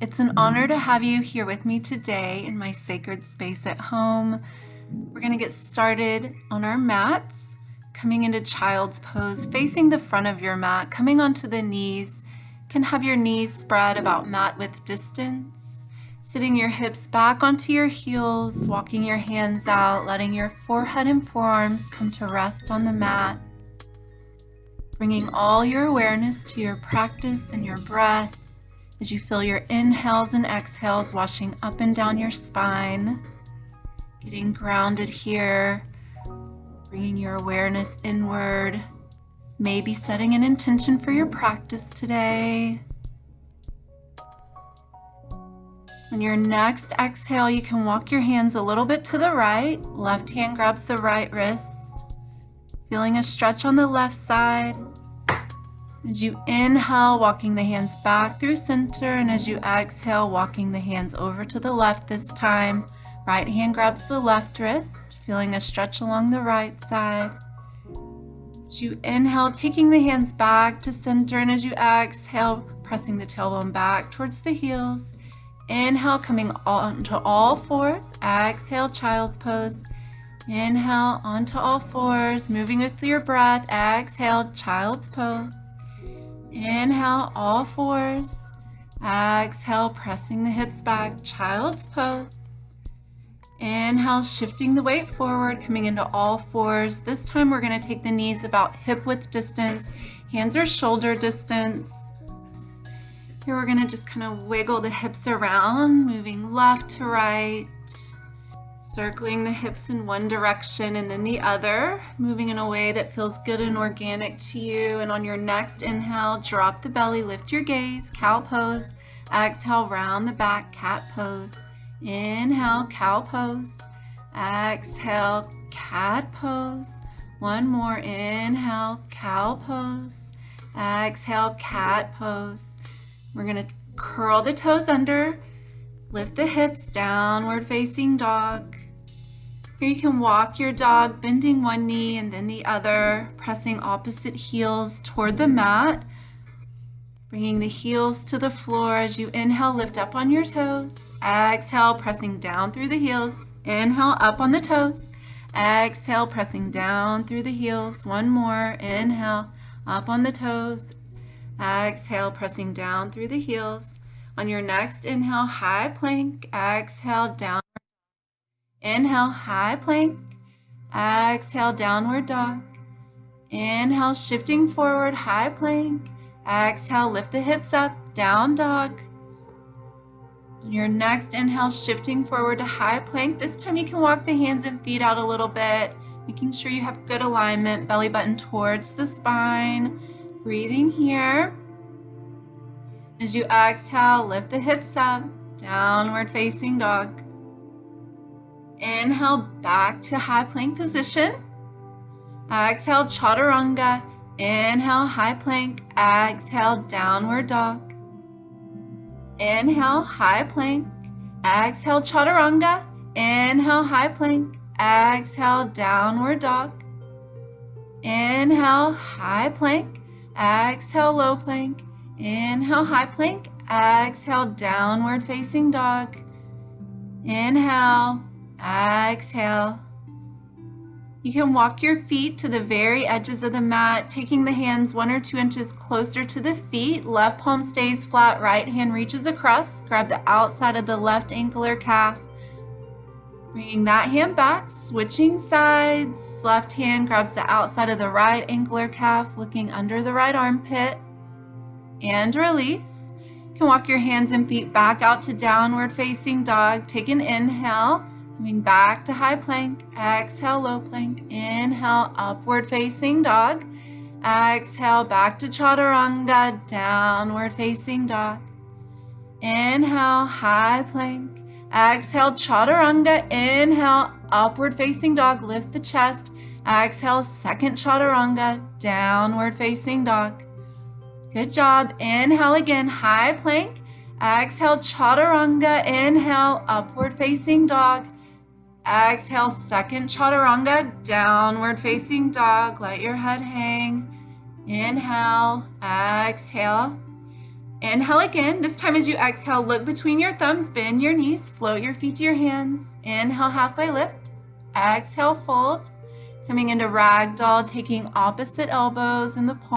It's an honor to have you here with me today in my sacred space at home. We're going to get started on our mats, coming into child's pose, facing the front of your mat, coming onto the knees. You can have your knees spread about mat width distance, sitting your hips back onto your heels, walking your hands out, letting your forehead and forearms come to rest on the mat, bringing all your awareness to your practice and your breath as you feel your inhales and exhales washing up and down your spine, getting grounded here, bringing your awareness inward, maybe setting an intention for your practice today. On your next exhale, you can walk your hands a little bit to the right. Left hand grabs the right wrist, feeling a stretch on the left side. As you inhale, walking the hands back through center, and as you exhale, walking the hands over to the left this time. Right hand grabs the left wrist, feeling a stretch along the right side. As you inhale, taking the hands back to center, and as you exhale, pressing the tailbone back towards the heels. Inhale, coming onto all fours. Exhale, child's pose. Inhale, onto all fours, moving with your breath. Exhale, child's pose. Inhale, all fours. Exhale, pressing the hips back, child's pose. Inhale, shifting the weight forward, coming into all fours. This time we're going to take the knees about hip width distance. Hands are shoulder distance. Here we're going to just kind of wiggle the hips around, moving left to right. Circling the hips in one direction and then the other, moving in a way that feels good and organic to you. And on your next inhale, drop the belly, lift your gaze, cow pose. Exhale, round the back, cat pose. Inhale, cow pose. Exhale, cat pose. One more, inhale, cow pose. Exhale, cat pose. We're going to curl the toes under, lift the hips, downward facing dog. Here you can walk your dog, bending one knee and then the other, pressing opposite heels toward the mat, bringing the heels to the floor. As you inhale, lift up on your toes. Exhale, pressing down through the heels. Inhale, up on the toes. Exhale, pressing down through the heels. One more. Inhale, up on the toes. Exhale, pressing down through the heels. On your next inhale, high plank. Exhale, down. Inhale, high plank. Exhale, downward dog. Inhale, shifting forward, high plank. Exhale, lift the hips up, down dog. On your next inhale, shifting forward to high plank. This time you can walk the hands and feet out a little bit, making sure you have good alignment, belly button towards the spine. Breathing here. As you exhale, lift the hips up, downward facing dog. Inhale, back to high plank position. Exhale, chaturanga. Inhale, high plank. Exhale, downward dog. Inhale, high plank. Exhale, chaturanga. Inhale, high plank. Exhale, downward dog. Inhale, high plank. Exhale, low plank. Inhale, high plank. Exhale, downward facing dog. Inhale. Exhale. You can walk your feet to the very edges of the mat, taking the hands 1 or 2 inches closer to the feet. Left palm stays flat, right hand reaches across. Grab the outside of the left ankle or calf. Bringing that hand back, switching sides. Left hand grabs the outside of the right ankle or calf, looking under the right armpit. And release. You can walk your hands and feet back out to downward facing dog. Take an inhale. Coming back to high plank. Exhale, low plank. Inhale, upward facing dog. Exhale, back to chaturanga, downward facing dog. Inhale, high plank. Exhale, chaturanga. Inhale, upward facing dog. Lift the chest. Exhale, second chaturanga, downward facing dog. Good job. Inhale again, high plank. Exhale, chaturanga. Inhale, upward facing dog. Exhale, second chaturanga, downward facing dog. Let your head hang. Inhale, exhale. Inhale again. This time as you exhale, look between your thumbs, bend your knees, float your feet to your hands. Inhale, halfway lift. Exhale, fold. Coming into ragdoll, taking opposite elbows in the palm.